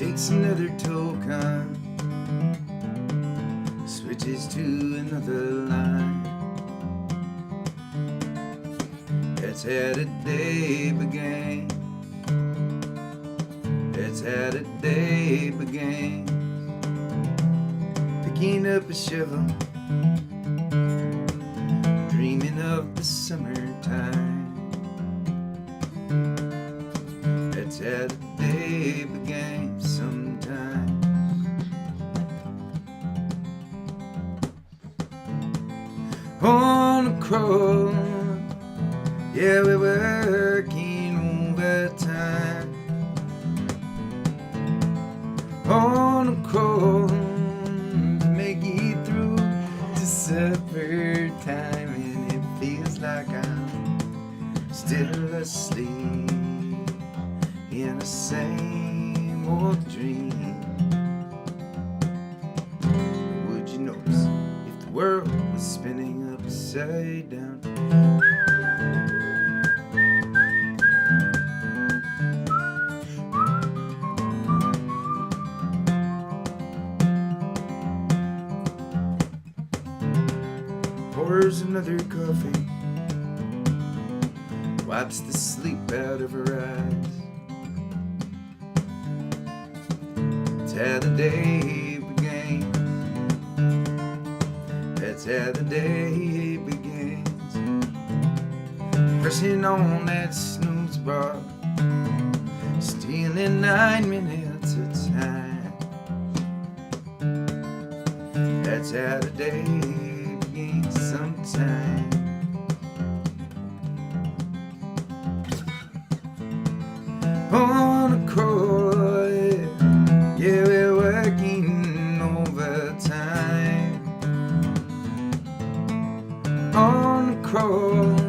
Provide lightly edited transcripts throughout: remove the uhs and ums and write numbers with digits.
Takes another token, switches to another line. That's how the day began. That's how the day began. Picking up a shovel, dreaming of the summertime. That's how the day began sometimes. On the cross, yeah, we're working overtime. On the cross, make it through to supper time, and it feels like I'm still asleep in the same old dream. Would you notice if the world was spinning upside down? Pours another coffee, wipes the sleep out of her eyes. That's how the day began. That's how the day begins. Pressing on that snooze bar, stealing 9 minutes of time. That's how the day begins sometime. On the cross, yeah, we're working overtime. On the cross,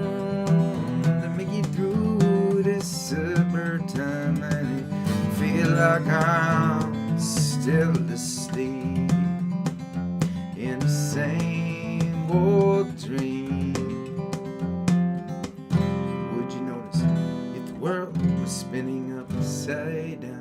to make it through this summertime, and I feel like I'm still asleep in the same old dream. Would you notice if the world was spinning upside down?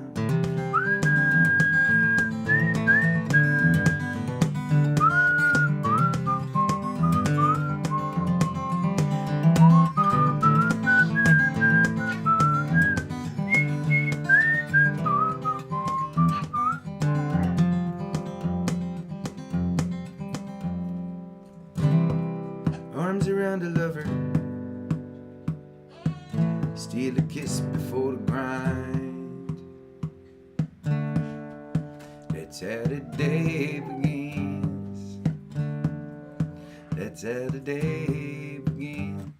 Arms around a lover, steal a kiss before the grind. That's how the day begins. That's how the day begins.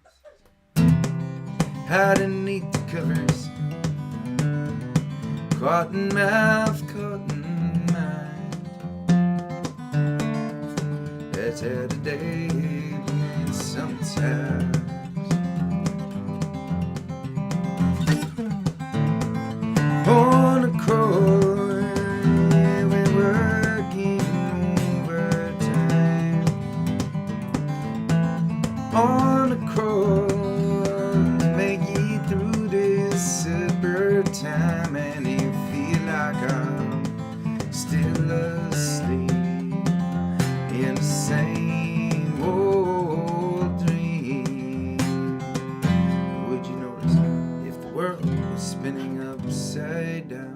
Hide underneath the covers, cotton mouth, cotton mind. That's how the day begins sometimes. On the cross, yeah, we're working overtime. On the cross, make it through this supper time, and it feel like I'm still asleep in the same old dream. Would you notice if the world was spinning upside down?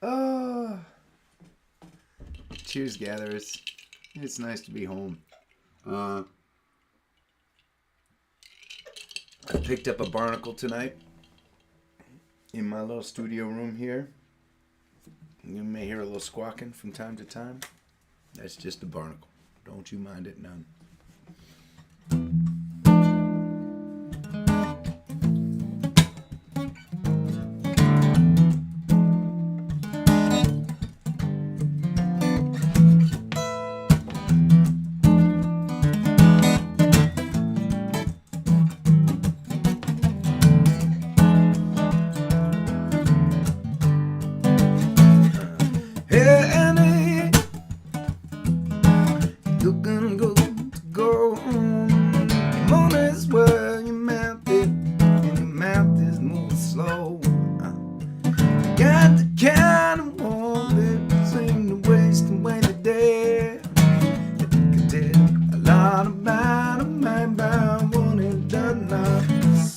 Oh, cheers, gatherers. It's nice to be home. I picked up a barnacle tonight in my little studio room here. You may hear a little squawking from time to time. That's just a barnacle. Don't you mind it none.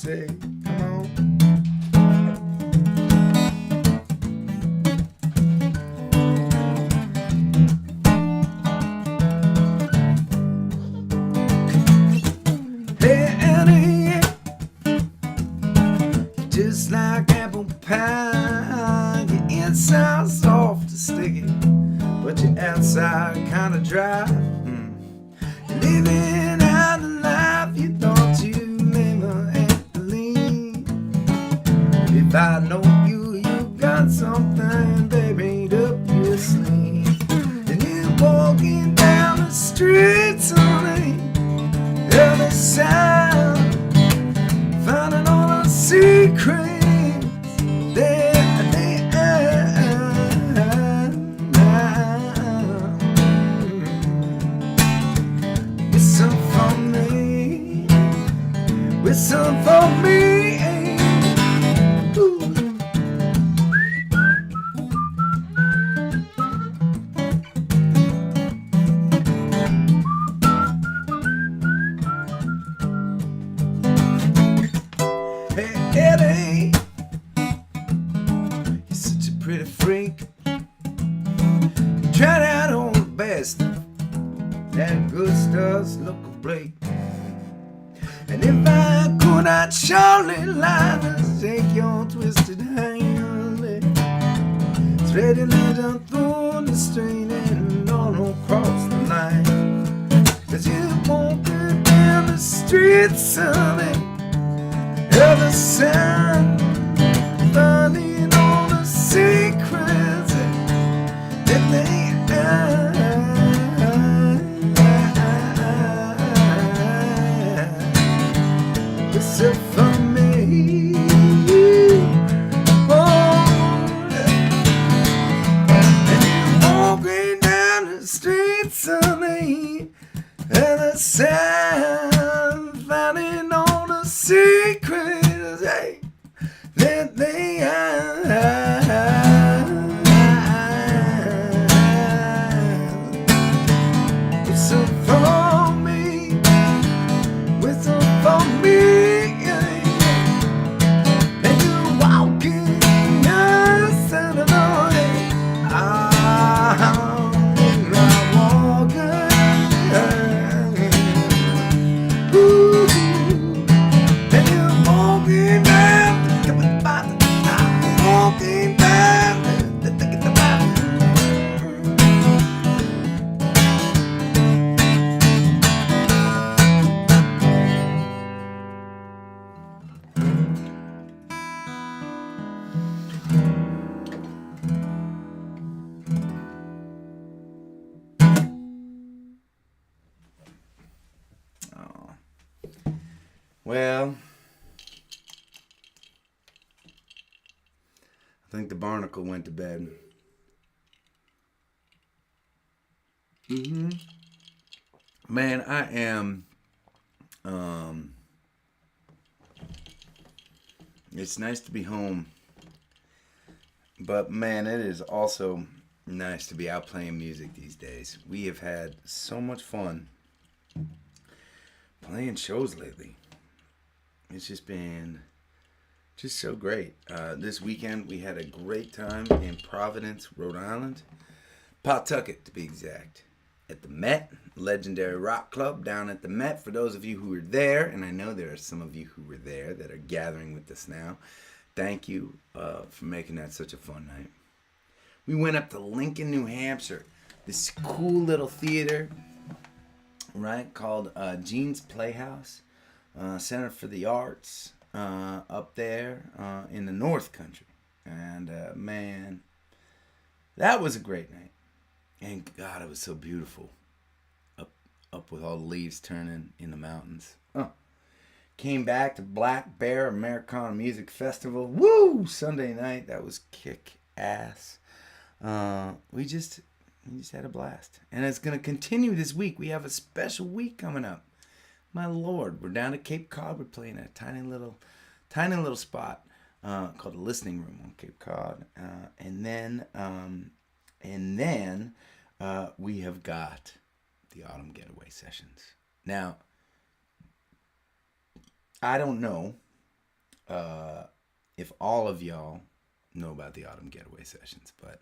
say, come on. Hey, Annie, just like apple pie, your inside soft and sticky, but your outside kinda dry. You're living out the life you thought you never had to leave. If I know you, you got something buried up your sleeve. And you're walking down the streets on the other side, finding all the secrets that they whistle for me, whistle for me. Ooh. Hey Eddie, you're such a pretty freak. You tried out all the best. That good stuff's local Blake. And if I could, I'd surely lie to take your twisted hand, threading it up through the street and all across the line. 'Cause you walking down the streets of the other side, finding all the secrets that they whistle for me. Oh, and you're walking down the streets of the other side, finding all the secrets that they whistle for me, whistle for me. And you're walking down Saturday, I'm walking. Ooh. And you're walking down, walking down. Oh. Well, I think the barnacle went to bed. Man, I am. It's nice to be home, but man, it is also nice to be out playing music these days. We have had so much fun playing shows lately. It's just been so great. This weekend we had a great time in Providence, Rhode Island. Pawtucket to be exact. At the Met, legendary rock club down at the Met. For those of you who were there, and I know there are some of you who were there that are gathering with us now, thank you for making that such a fun night. We went up to Lincoln, New Hampshire. This cool little theater, right, called Jean's Playhouse, Center for the Arts, up there in the North Country. And man, that was a great night. And God, it was so beautiful. Up with all the leaves turning in the mountains. Came back to Black Bear Americana Music Festival. Woo! Sunday night. That was kick ass. We just had a blast. And it's going to continue this week. We have a special week coming up. My Lord. We're down at Cape Cod. We're playing a tiny little spot called the Listening Room on Cape Cod. And then we have got the Autumn Getaway sessions. Now, I don't know if all of y'all know about the Autumn Getaway sessions, but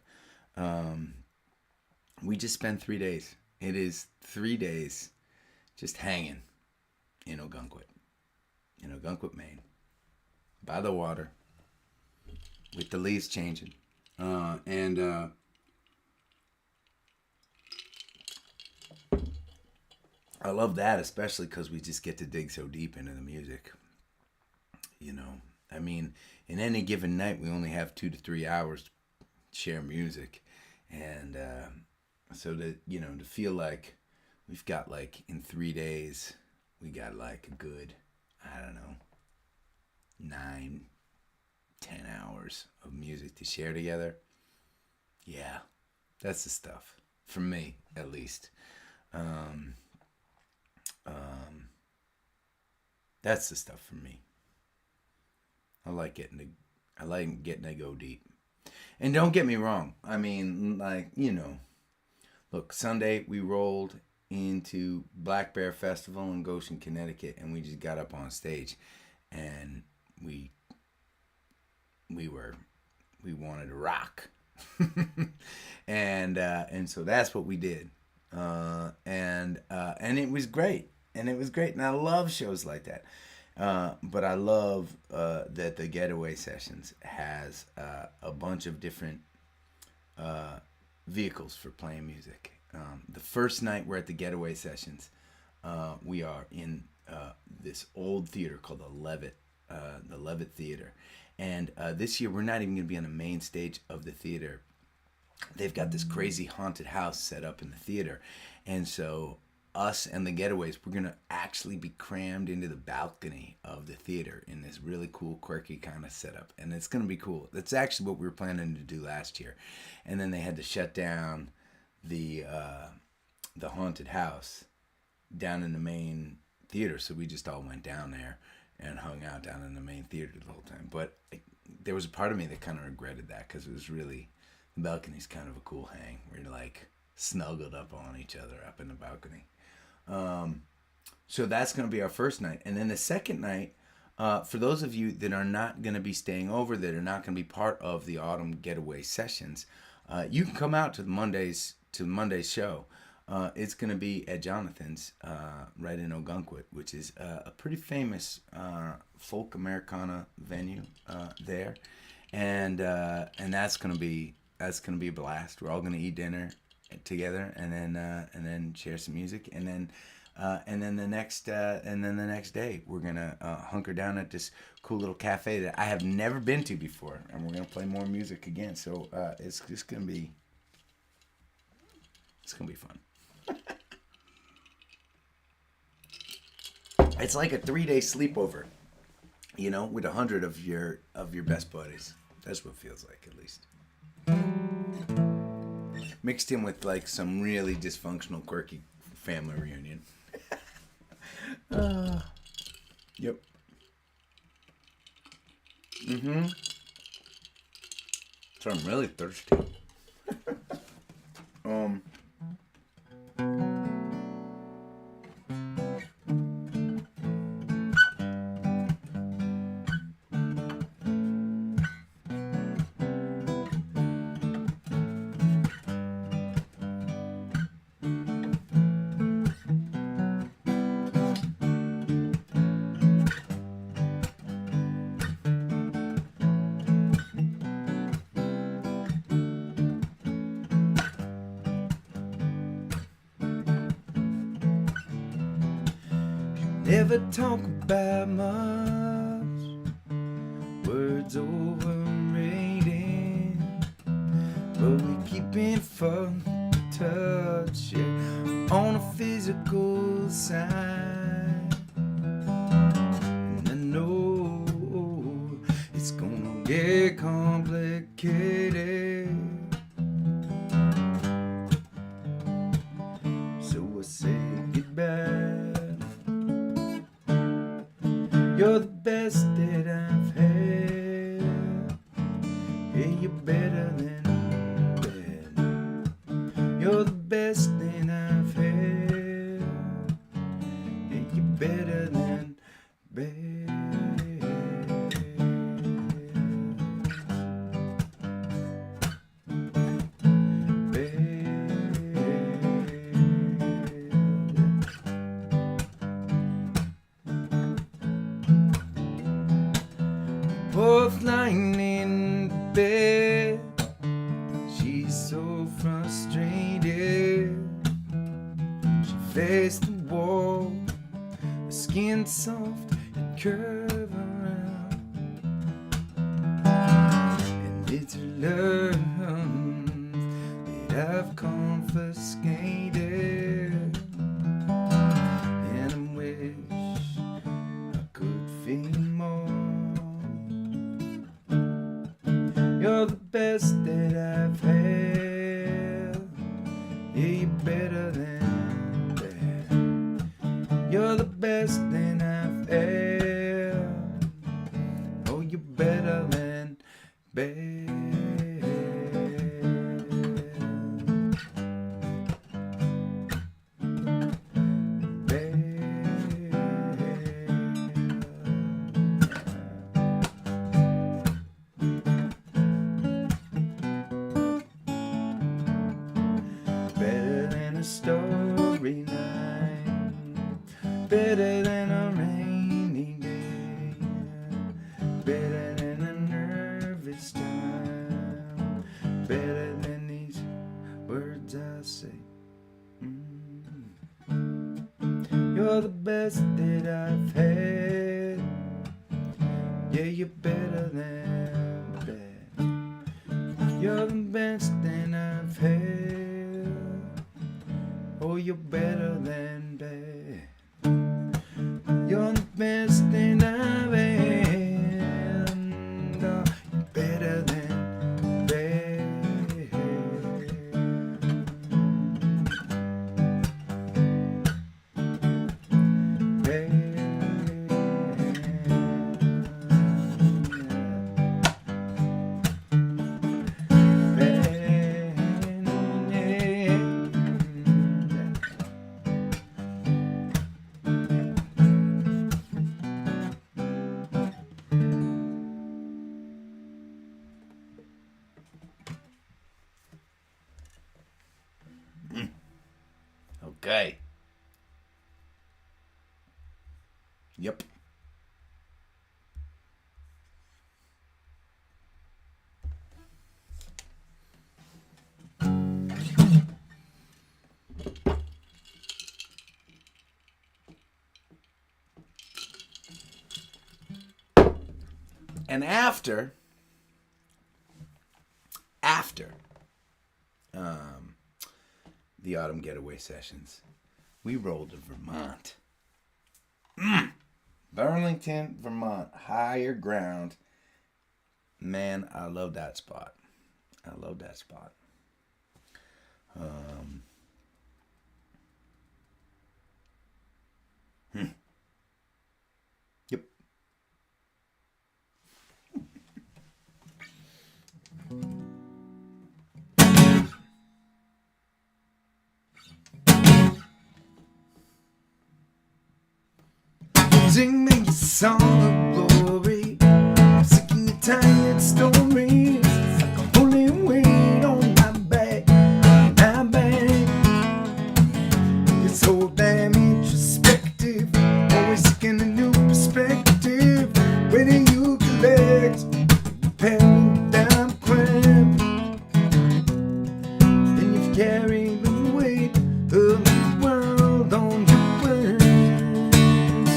we just spent 3 days. It is 3 days just hanging in Ogunquit, Maine, by the water, with the leaves changing. And I love that, especially because we just get to dig so deep into the music. I mean, in any given night, we only have 2 to 3 hours to share music. And so to feel like we've got, like, in 3 days, we got, like, a good, I don't know, 9, 10 hours of music to share together. Yeah, that's the stuff. For me, at least. That's the stuff for me. I like getting to go deep. And don't get me wrong. I mean, like, look, Sunday we rolled into Black Bear Festival in Goshen, Connecticut, and we just got up on stage, and we wanted to rock. and so that's what we did. And it was great. And I love shows like that. But I love that the Getaway Sessions has a bunch of different vehicles for playing music. The first night we're at the Getaway Sessions, we are in this old theater called the Levitt Theater. And this year we're not even going to be on the main stage of the theater. They've got this crazy haunted house set up in the theater. And so us and the Getaways, we're going to actually be crammed into the balcony of the theater in this really cool, quirky kind of setup. And it's going to be cool. That's actually what we were planning to do last year. And then they had to shut down the haunted house down in the main theater. So we just all went down there and hung out down in the main theater the whole time. But there was a part of me that kind of regretted that, because it was really, the balcony's kind of a cool hang. We're like snuggled up on each other up in the balcony. So that's going to be our first night. And then the second night, for those of you that are not going to be staying over, that are not going to be part of the Autumn Getaway Sessions, you can come out to Monday's show. It's going to be at Jonathan's, right in Ogunquit, which is a pretty famous folk Americana venue there, and that's going to be a blast. We're all going to eat dinner together, and then share some music, and then the next day we're gonna hunker down at this cool little cafe that I have never been to before, and we're gonna play more music again. So it's gonna be fun. It's like a 3-day sleepover, with 100 of your best buddies. That's what it feels like, at least. Mixed in with, like, some really dysfunctional, quirky family reunion. Yep. So I'm really thirsty. Never talk about much, words overrated, but we keep in touch, yeah, on a physical side. And I know it's gonna get complicated, so I say goodbye. You're the best that I've had. Yeah, you're better than bad. You're the best that I've had. Yeah, you're better than bad. both lying in bed. She's so frustrated. She faced the wall, her skin soft and curve around. And it's her love that I've confiscated. And I wish I could feel more. You're the best that I've had. Yeah, you're better than bad. You're the best that I've had. Oh, you're better than bad. Better than a storyline, better than a rainy day, better than a nervous time, better than these words I say. You're the best that I've had. Yeah, you're better than bad. You're the best that I've had. Oh, you're better than bad. You're the best thing I've had. Oh, you're better than bad. Okay. Yep. And after the autumn getaway sessions, we rolled to Vermont. Burlington, Vermont, higher ground. Man, I love that spot. I love that spot. Yep. Sing me a song of glory. I'm sick and tired stories. It's like a holy weight on my back, my back. It's so damn introspective, always seeking a new perspective. When you collect pen down cramp, and you've carried the weight of the world on your wings,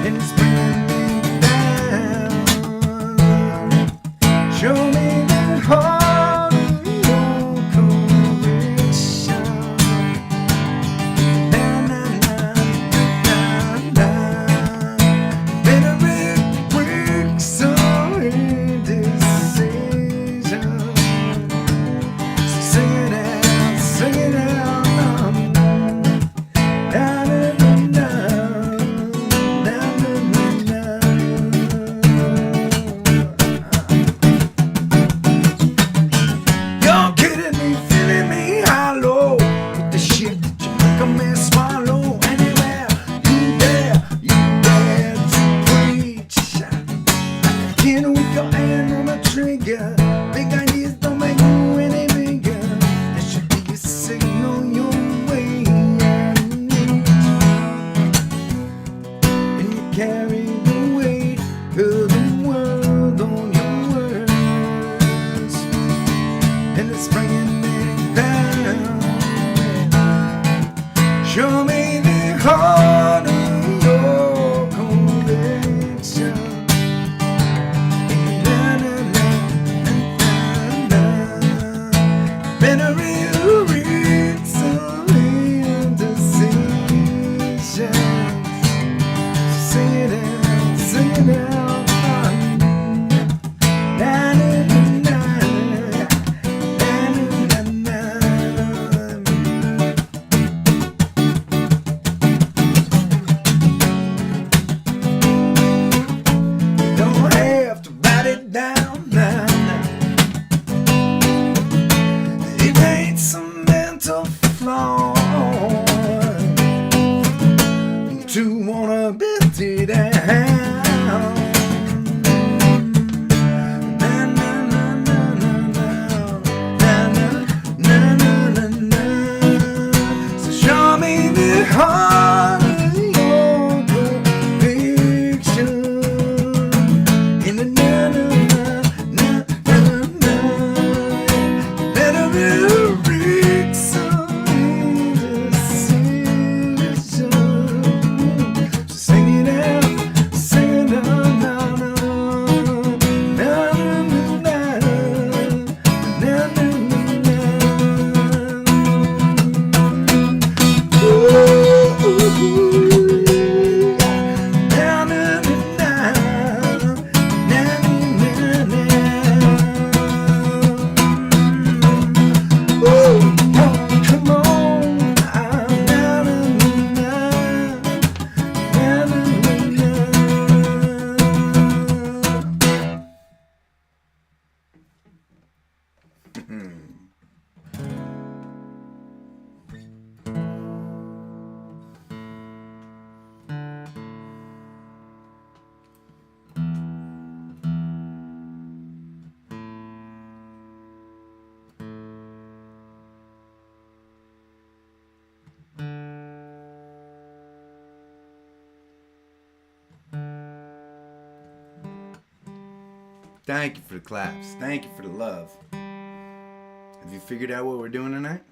and it's bringing me down. Show me that heart of your correction. Na na na na na. Better it works so indecision. Thank you for the claps. Thank you for the love. Have you figured out what we're doing tonight?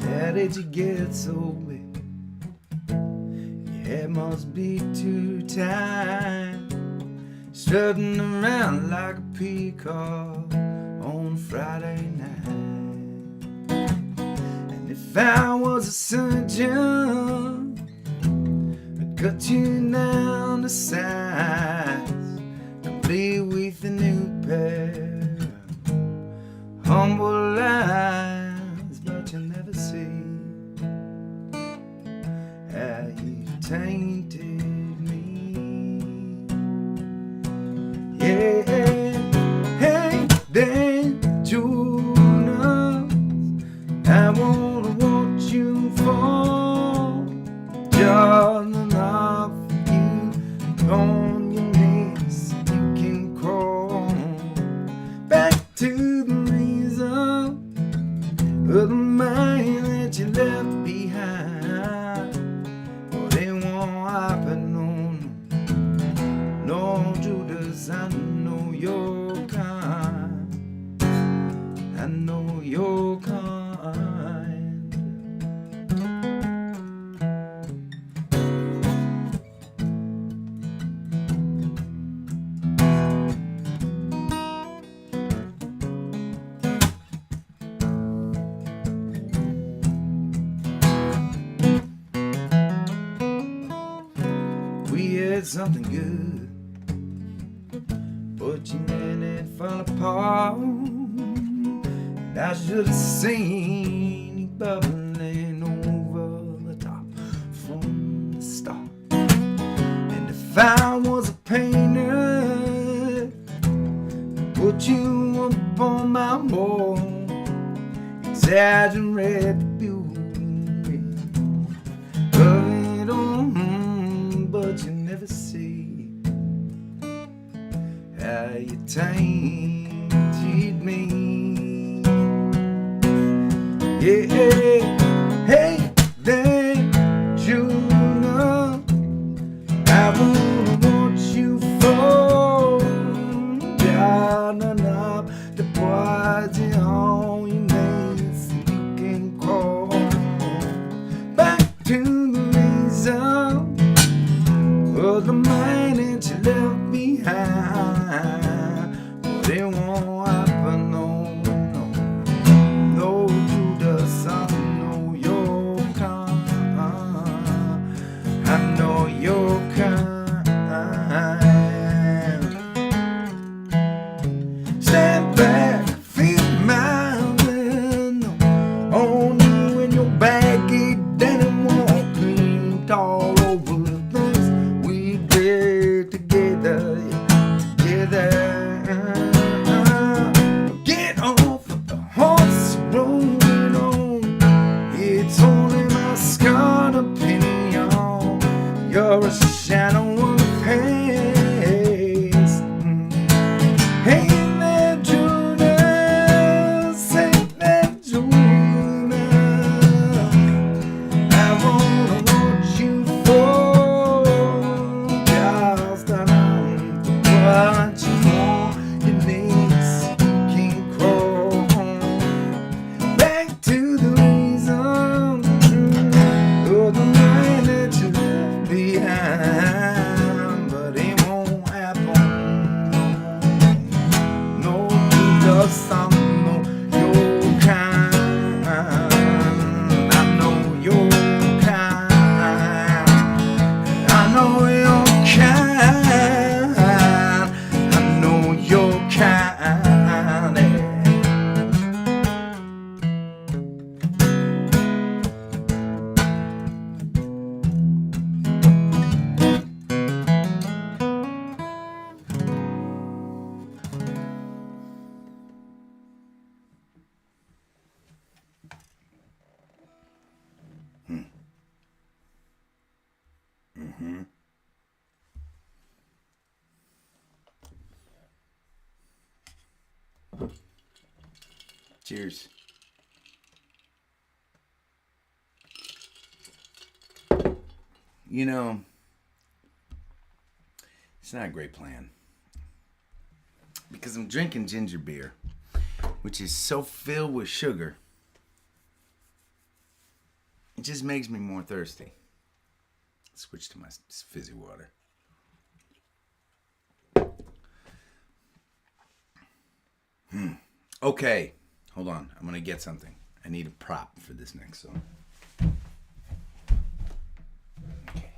How did you get so big? Your head must be too tight, strutting around like a peacock on Friday night. And if I was a surgeon, I'd cut you down to size, complete with a new pair of humble eyes. But you'll never see how you tainted me. Yeah, hey, dangerous. I wanna watch you fall, just enough for you on your knees. You can crawl back to the reason of the mind that you left behind. But it won't happen, no, Judas. I know your kind. I know your kind. We had something good, but you let it fall apart. And I should have seen you bubbling over the top from the start. And if I was a painter, I'd put you up on my wall, exaggerate the beauty of it all. But you never see how you tainted me. Yeah, hey, dangerous. I wanna watch you fall down and up the poison on your knees. You can crawl back to the reason of the mind that you left behind. But it won't happen, no, Judas. I know your kind. I know your kind. Stand back, feel my wind on you in your baggy denim walking all over the place. We did together. Get off of the horse you're rolling on. It's only my scarred opinion. You're a shadow of the past. Hey there, Judas. Hey there, Judas. I wanna watch you fall, just enough to watch you on your knees. You can crawl back to the reason of the mind that you left behind. But it won't happen, no, Judas. I know your kind. I know your kind. I know your kind. I know your kind. Cheers. You know, it's not a great plan. Because I'm drinking ginger beer, which is so filled with sugar, it just makes me more thirsty. Switch to my fizzy water. Okay, hold on. I'm going to get something. I need a prop for this next song. Okay.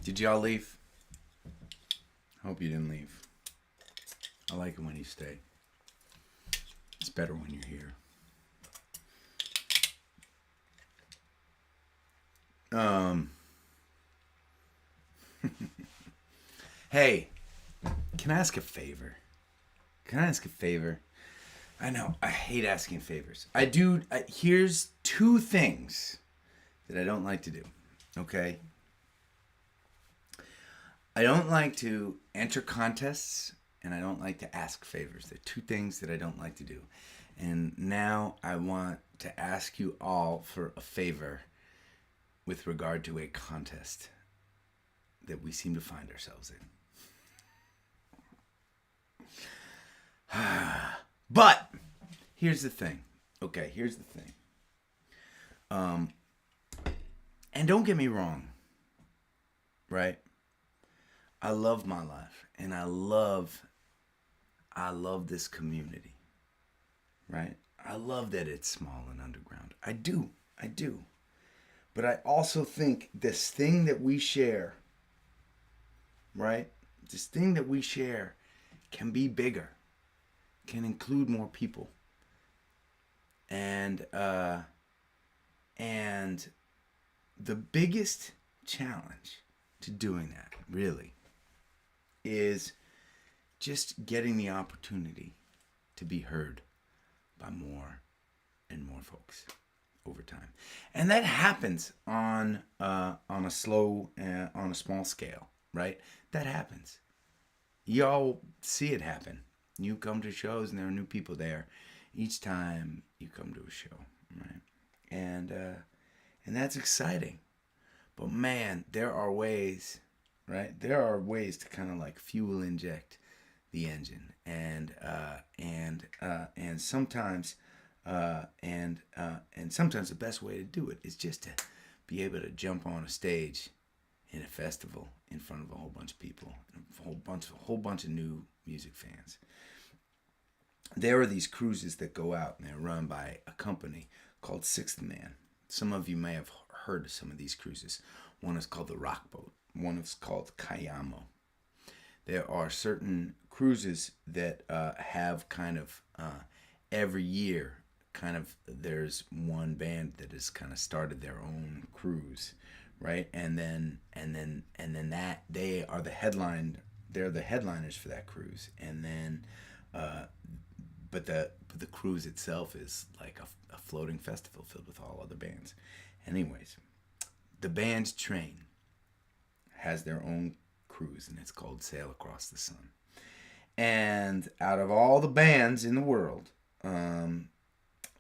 Did y'all leave? Hope you didn't leave. I like it when you stay. It's better when you're here. Hey, can I ask a favor? I know, I hate asking favors. Here's two things that I don't like to do, okay? I don't like to enter contests, and I don't like to ask favors. They're two things that I don't like to do. And now I want to ask you all for a favor with regard to a contest that we seem to find ourselves in. But here's the thing. Okay, here's the thing. And don't get me wrong, right? I love my life, and I love this community, right? I love that it's small and underground. I do. But I also think this thing that we share, right? This thing that we share can be bigger, can include more people. And the biggest challenge to doing that, really, is just getting the opportunity to be heard by more and more folks over time. And that happens on a small scale, right? That happens. Y'all see it happen. You come to shows and there are new people there each time you come to a show, right? And that's exciting. But man, there are ways, right? There are ways to kind of like fuel inject the engine, and sometimes sometimes the best way to do it is just to be able to jump on a stage in a festival in front of a whole bunch of people, a whole bunch of new music fans. There are these cruises that go out, and they're run by a company called Sixth Man. Some of you may have heard of some of these cruises. One is called the Rock Boat. One is called Kayamo. There are certain cruises that have kind of every year, kind of there's one band that has kind of started their own cruise, right? And then that they are the headline. They're the headliners for that cruise, and then but the cruise itself is like a floating festival filled with all other bands. Anyways, the band's Train has their own cruise, and it's called Sail Across the Sun. And out of all the bands in the world,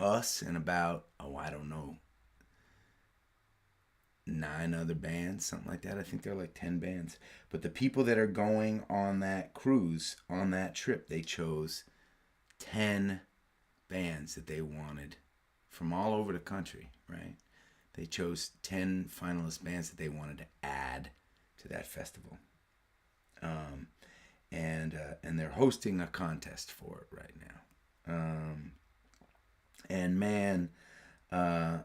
us and about, I don't know, 9 other bands, something like that. I think there are like 10 bands. But the people that are going on that cruise, on that trip, they chose 10 bands that they wanted from all over the country, right? They chose 10 finalist bands that they wanted to add to that festival. And they're hosting a contest for it right now. And man, I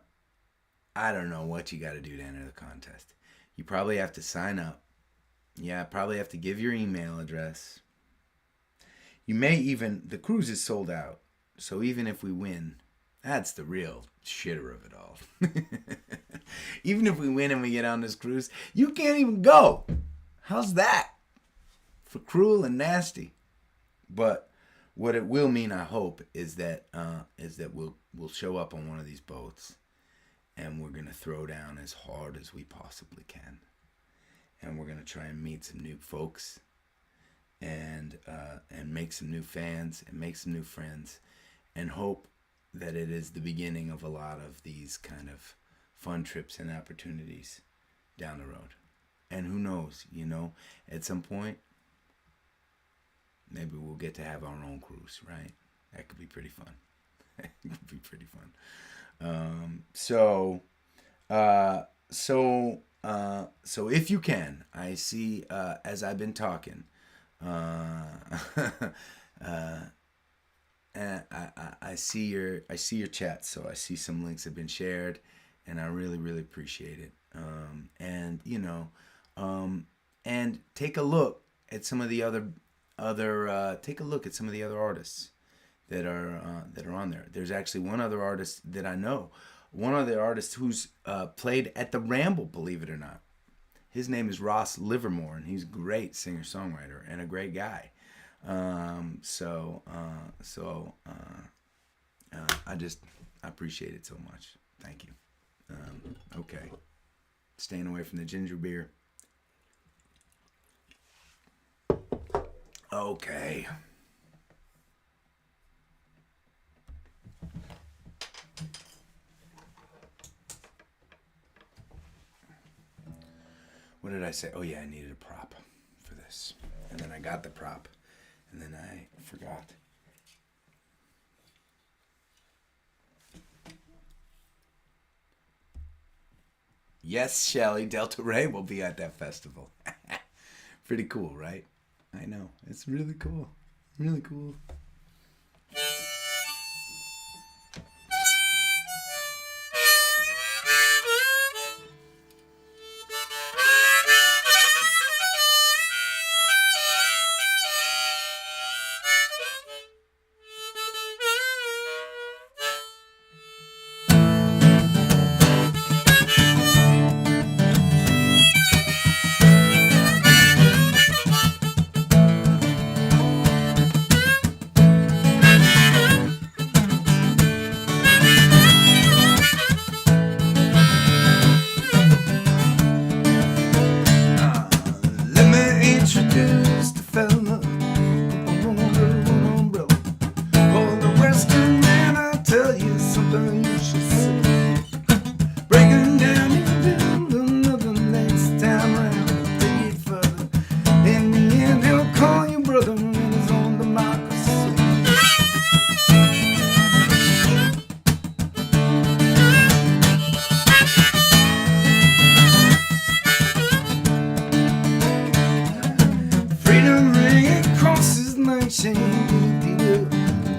don't know what you got to do to enter the contest. You probably have to sign up. Yeah, probably have to give your email address. You may even, the cruise is sold out. So even if we win, that's the real shitter of it all. Even if we win and we get on this cruise, you can't even go. How's that? For cruel and nasty. But What it will mean, I hope, is that we'll show up on one of these boats, and we're gonna throw down as hard as we possibly can, and we're gonna try and meet some new folks, and make some new fans, and make some new friends, and hope that it is the beginning of a lot of these kind of fun trips and opportunities down the road. And who knows, at some point, maybe we'll get to have our own cruise, right? That could be pretty fun. It could be pretty fun. So if you can, I see, as I've been talking, I see your chat. So I see some links have been shared, and I really, really appreciate it. And take a look at some of the other artists that are on there. There's actually one other artist that I know, one other artist who's played at the Ramble, believe it or not. His name is Ross Livermore, and he's a great singer-songwriter and a great guy. I appreciate it so much. Thank you. Okay. Staying away from the ginger beer. Okay. What did I say? Oh yeah, I needed a prop for this. And then I got the prop. And then I forgot. Yes, Shelly, Delta Ray will be at that festival. Pretty cool, right? I know. It's really cool. Really cool.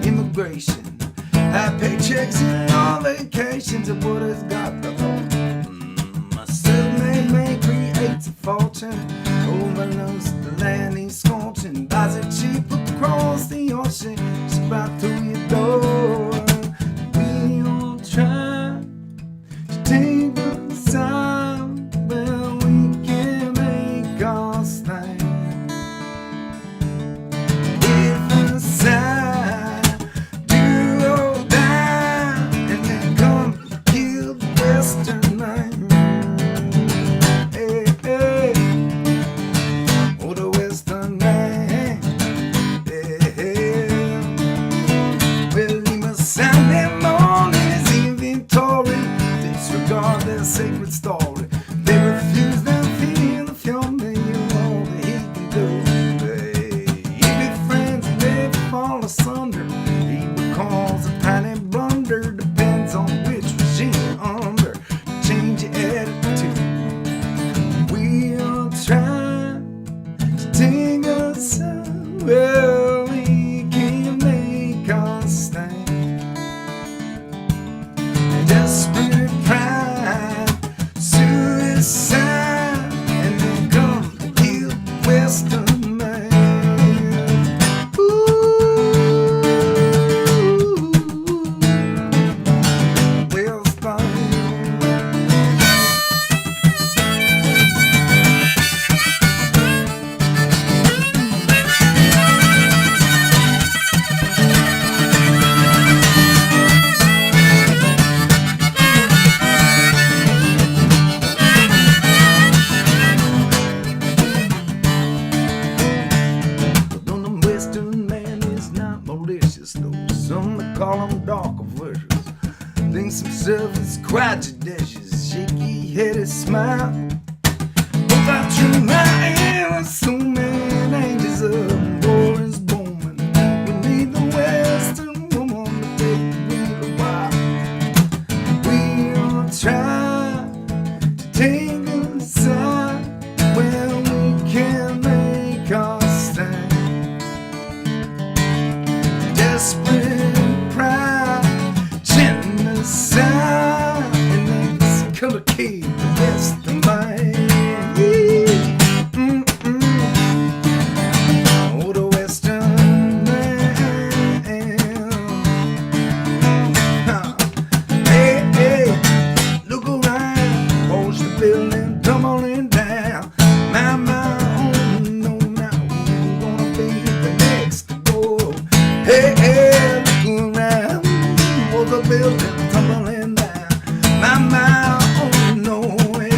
Immigration, high paychecks and all vacations of what has got the whole. My self-made creates a fortune, overloads the land he's scorching, buys it cheap across the ocean, it's right through your door. We'll try to take a time where we can make our stand. If the side sacred story. They refuse their feel if you're making all that he can do. Hey, you be friends and never fall asunder. He recalls a tiny blunder, depends on which regime you're under. Change your attitude. We'll try to take us where we can make our stand. Desperate pride, suicide, and then come to kill Western man. Western. call them darker versions. Things themselves is quite judicious, shaky headed smile. Without you, I am so many angels of warriors born. We need the Western woman to take me a while. We are trying to take a side where we can make our stand. Desperate pride, genocide, and it's color key the best of mine. Oh, the Western man. Hey, hey, look around, watch the building tumbling down. My, oh no, now we're gonna be the next to go. Hey, hey, look around, watch the building tumbling down. My, oh no, hey,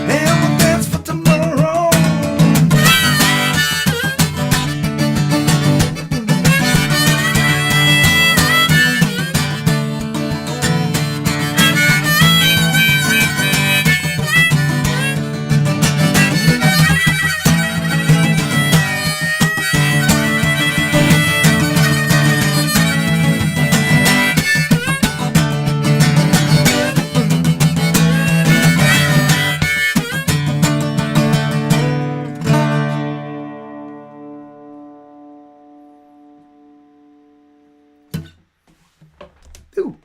and we'll dance for tomorrow. Ooh.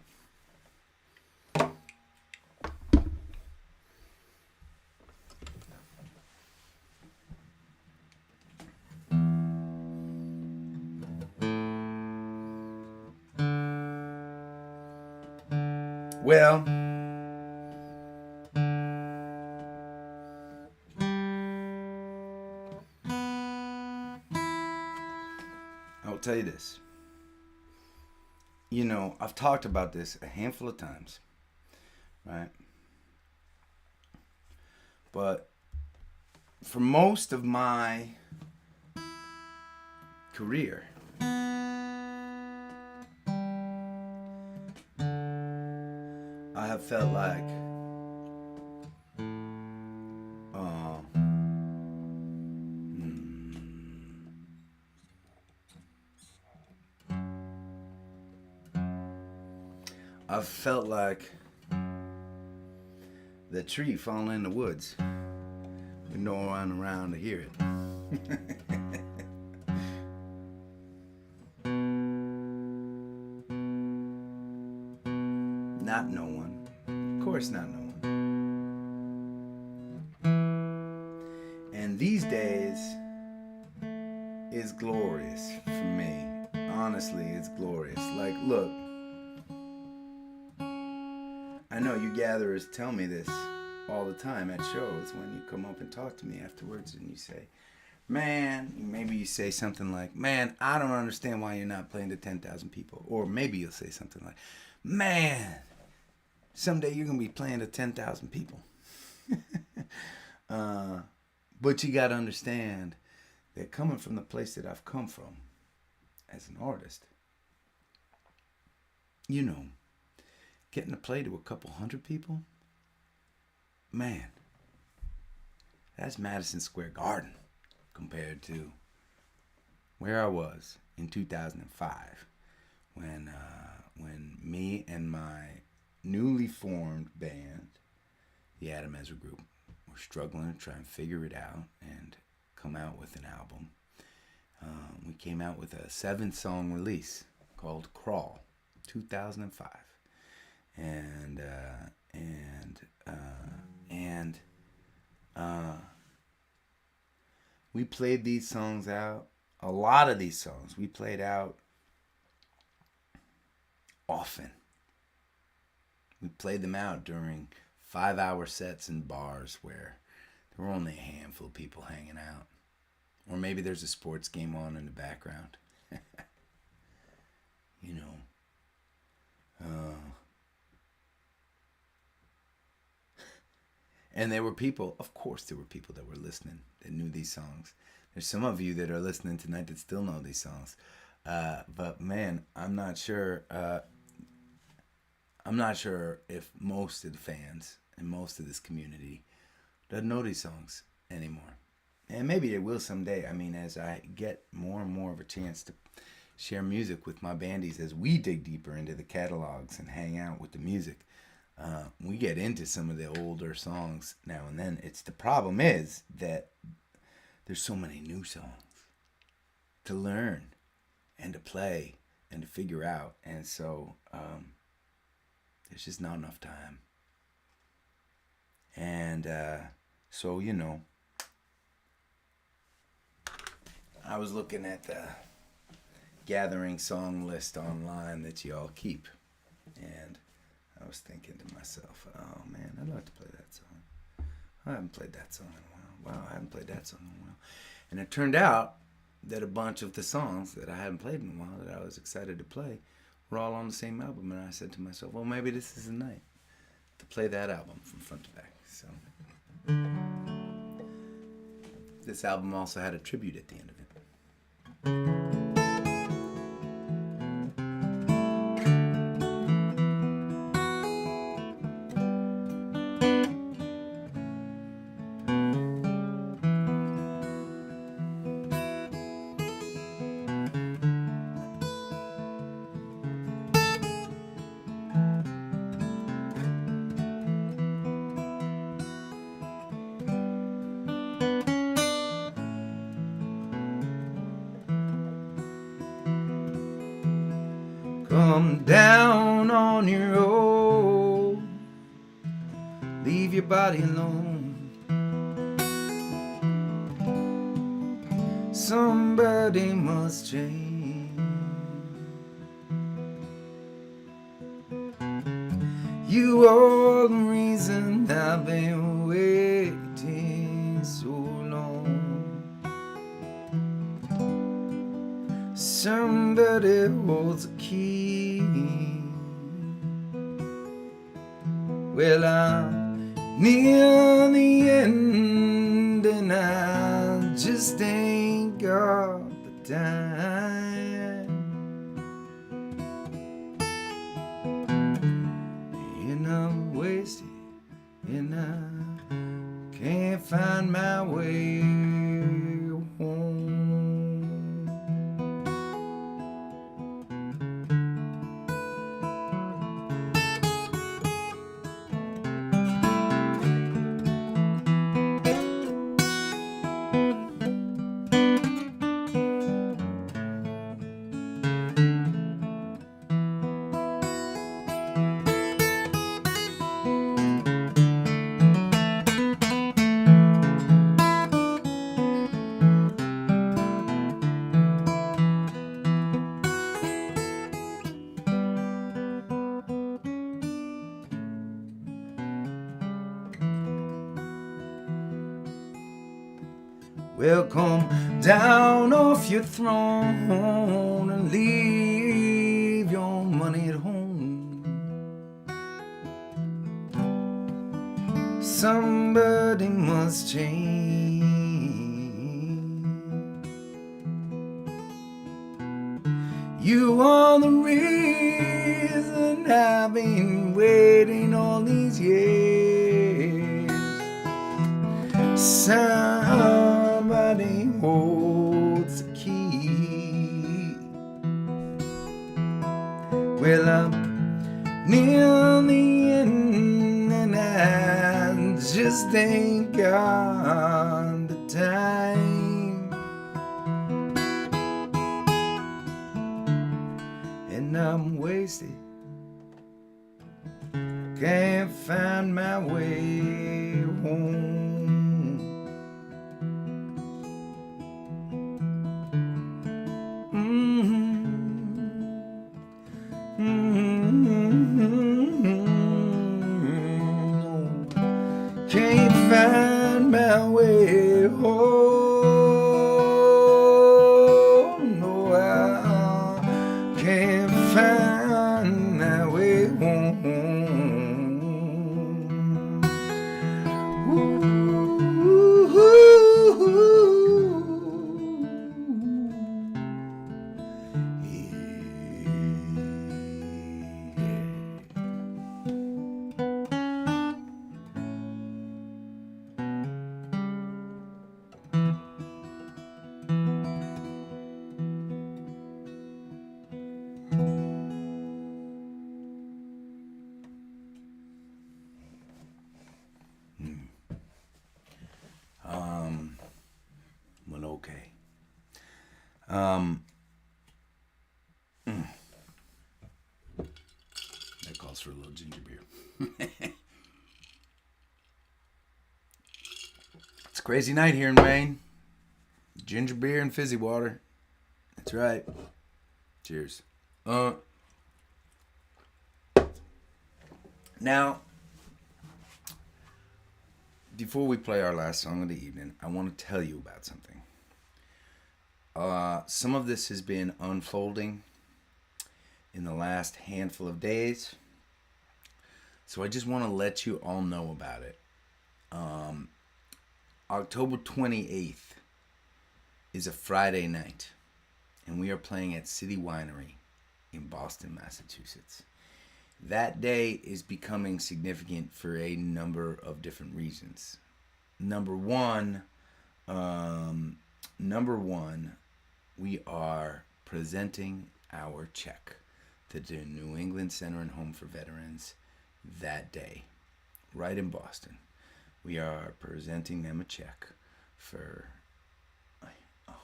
Well, I'll tell you this. You know, I've talked about this a handful of times, right? But for most of my career, I have felt like I've felt like the tree falling in the woods with no one around to hear it. Not no one. Of course not no one. And these days is glorious for me. Honestly, it's glorious. Like, look, I know you gatherers tell me this all the time at shows when you come up and talk to me afterwards and you say, man, maybe you say something like, man, I don't understand why you're not playing to 10,000 people. Or maybe you'll say something like, man, someday you're going to be playing to 10,000 people. But you got to understand that coming from the place that I've come from as an artist, you know, getting to play to a couple hundred people, man, that's Madison Square Garden compared to where I was in 2005 when me and my newly formed band, the Ezra group, were struggling to try and figure it out and come out with an album. We came out with a 7-song release called Crawl, 2005. And we played these songs out. A lot of these songs we played out often. We played them out during 5-hour sets in bars where there were only a handful of people hanging out. Or maybe there's a sports game on in the background. You know. And there were people, of course there were people that were listening that knew these songs. There's some of you that are listening tonight that still know these songs. But man, I'm not sure. I'm not sure if most of the fans and most of this community doesn't know these songs anymore. And maybe they will someday. I mean, as I get more and more of a chance to share music with my bandies, as we dig deeper into the catalogs and hang out with the music, we get into some of the older songs now and then. The problem is that there's so many new songs to learn and to play and to figure out. And so there's just not enough time. And so, I was looking at the gathering song list online that you all keep. And I was thinking to myself, oh man, I'd like to play that song. I haven't played that song in a while. Wow, I haven't played that song in a while. And it turned out that a bunch of the songs that I hadn't played in a while, that I was excited to play, were all on the same album. And I said to myself, well, maybe this is the night to play that album from front to back. So this album also had a tribute at the end of it. Come down on your own, leave your body alone. Somebody must change. You are the reason I've been waiting so long. Somebody holds a key. Well, I'm near the end and I just ain't got the time. And I'm wasted and I can't find my way home. Well, come down off your throne and leave your money at home. Somebody must change. You are the reason I've been waiting all these years. Somebody holds the key. Well, I'm near the end and I just ain't got the time. And I'm wasted, can't find my way home. Can't find my way home. No, I can't find my way home. Ooh. Um, that calls for a little ginger beer. It's a crazy night here in Maine. Ginger beer and fizzy water. That's right. Cheers. Now, before we play our last song of the evening, I want to tell you about something. Some of this has been unfolding in the last handful of days. So I just want to let you all know about it. October 28th is a Friday night, and we are playing at City Winery in Boston, Massachusetts. That day is becoming significant for a number of different reasons. Number one, we are presenting our check to the New England Center and Home for Veterans that day, right in Boston. We are presenting them a check for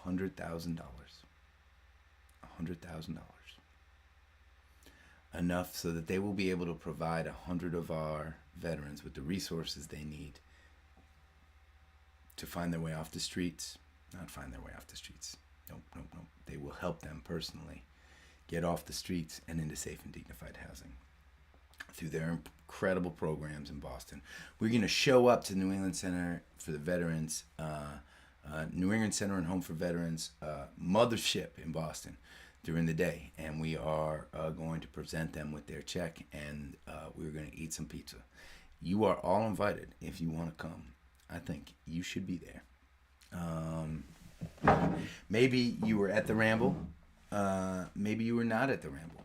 $100,000. $100,000. Enough so that they will be able to provide 100 of our veterans with the resources they need to find their way off the streets. Not find their way off the streets. Nope. They will help them personally get off the streets and into safe and dignified housing through their incredible programs in Boston. We're going to show up to New England Center for the Veterans, New England Center and Home for Veterans mothership in Boston during the day, and we are going to present them with their check, and we're going to eat some pizza. You are all invited if you want to come. I think you should be there. Maybe you were at the Ramble. Maybe you were not at the Ramble.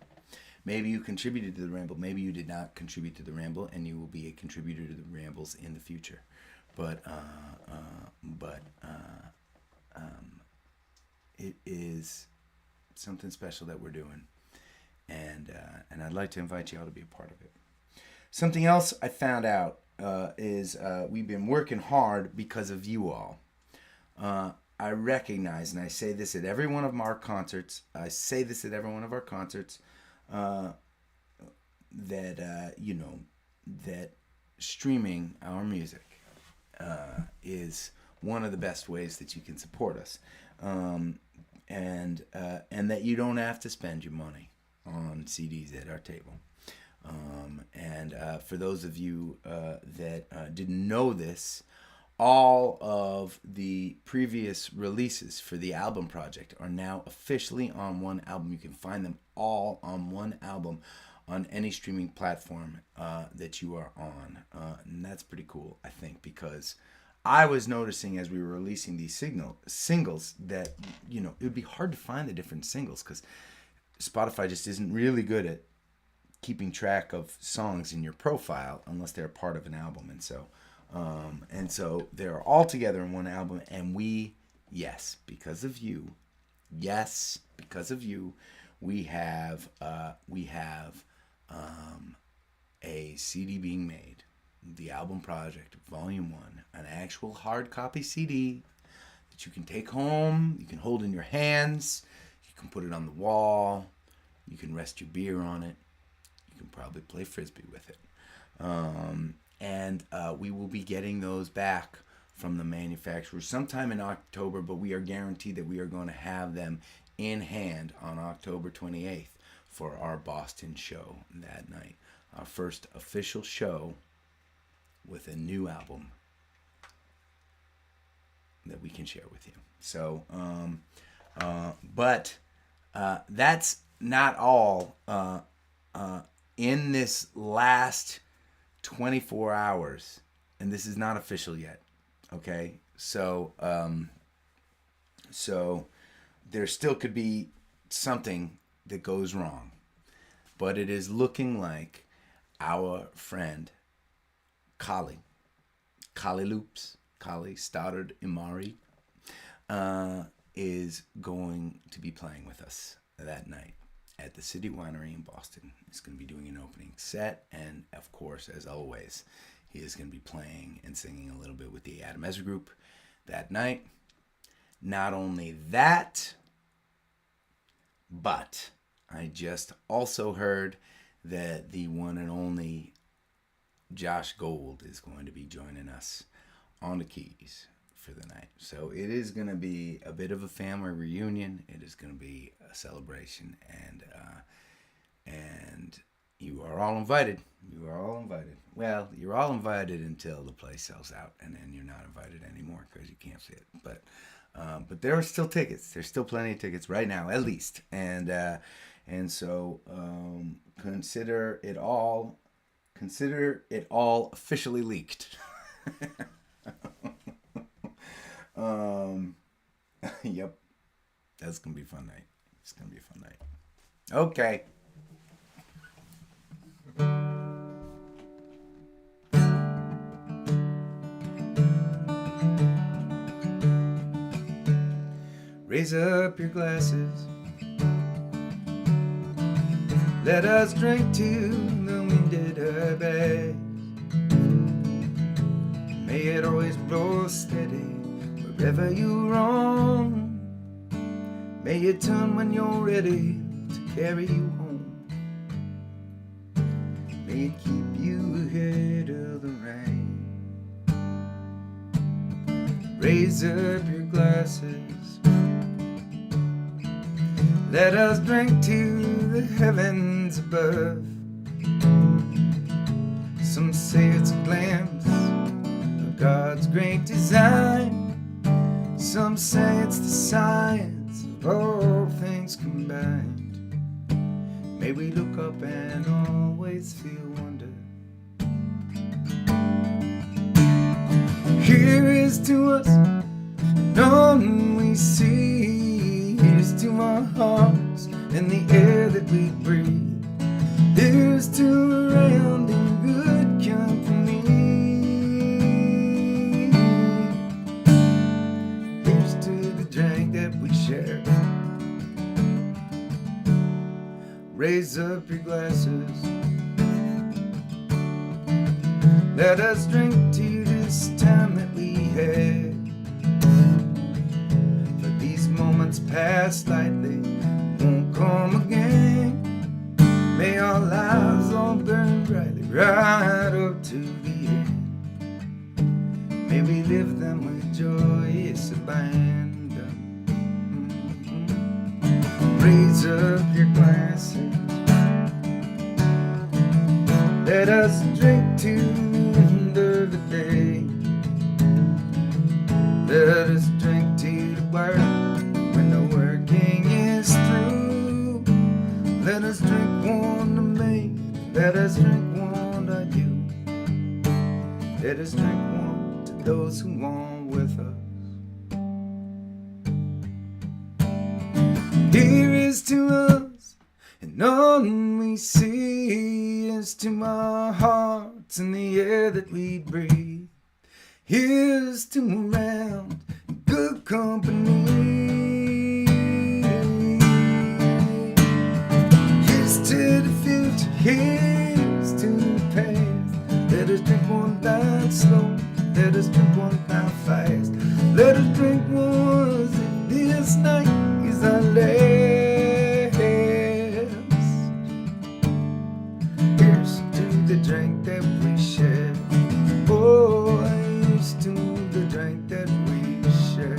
Maybe you contributed to the Ramble. Maybe you did not contribute to the Ramble, and you will be a contributor to the Rambles in the future. But it is something special that we're doing, and I'd like to invite you all to be a part of it. Something else I found out is we've been working hard because of you all. I recognize, and I say this at every one of our concerts. That streaming our music is one of the best ways that you can support us, and that you don't have to spend your money on CDs at our table. For those of you that didn't know this, all of the previous releases for the album project are now officially on one album. You can find them all on one album on any streaming platform that you are on. And that's pretty cool, I think, because I was noticing as we were releasing these singles that, it would be hard to find the different singles because Spotify just isn't really good at keeping track of songs in your profile unless they're part of an album. And so they're all together in one album, and because of you, we have a CD being made, the album project, Volume 1, an actual hard copy CD that you can take home, you can hold in your hands, you can put it on the wall, you can rest your beer on it, you can probably play Frisbee with it. And we will be getting those back from the manufacturer sometime in October, but we are guaranteed that we are going to have them in hand on October 28th for our Boston show that night. Our first official show with a new album that we can share with you. So, but that's not all. In this last 24 hours, and this is not official yet, okay? So there still could be something that goes wrong, but it is looking like our friend Kali Stoddard Imari is going to be playing with us that night at the City Winery in Boston. He's going to be doing an opening set, and of course, as always, he is going to be playing and singing a little bit with the Ezra group that night. Not only that, But I just also heard that the one and only Josh Gold is going to be joining us on the keys for the night. So it is going to be a bit of a family reunion. It is going to be a celebration, and you are all invited. You are all invited. Well, you're all invited until the place sells out, and then you're not invited anymore because you can't fit. But there are still tickets. There's still plenty of tickets right now, at least. And so consider it all officially leaked. Yep, that's gonna be a fun night. It's gonna be a fun night. Okay. Raise up your glasses. Let us drink to the wind at our backs. May it always blow steady wherever you roam. May it turn when you're ready to carry you home. May it keep you ahead of the rain. Raise up your glasses. Let us drink to the heavens above. Some say it's a glimpse of God's great design. Some say it's the science of all things combined. May we look up and always feel wonder. Here is to us none we see. Here's to our hearts and the air that we breathe. Here's to around in good company. Here's to the drink that we share. Raise up your glasses. Let us drink to this time that we had. For these moments pass lightly, won't come again. May our lives all burn brightly right up to the end. May we live them with joyous abandon. Raise up your glasses. Let us drink to the end of the day. Let us drink to the work when the working is through. Let us drink one to me. Let us drink one to you. Let us drink one to those who want with us. Here is to us, and none we see. Is to our hearts and the air that we breathe. Here's to around good company. Here's to the future, here's to the past. Let us drink one down slow, let us drink one down fast. Let us drink one as if this night is our last. Here's to the drink that we share. Oh, here's to the drink that we share.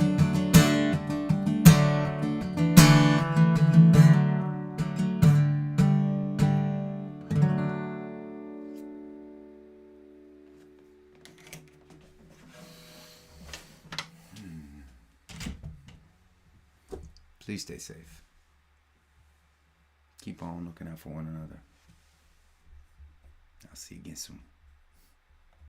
Please stay safe. Keep on looking out for one another. I'll see you again soon.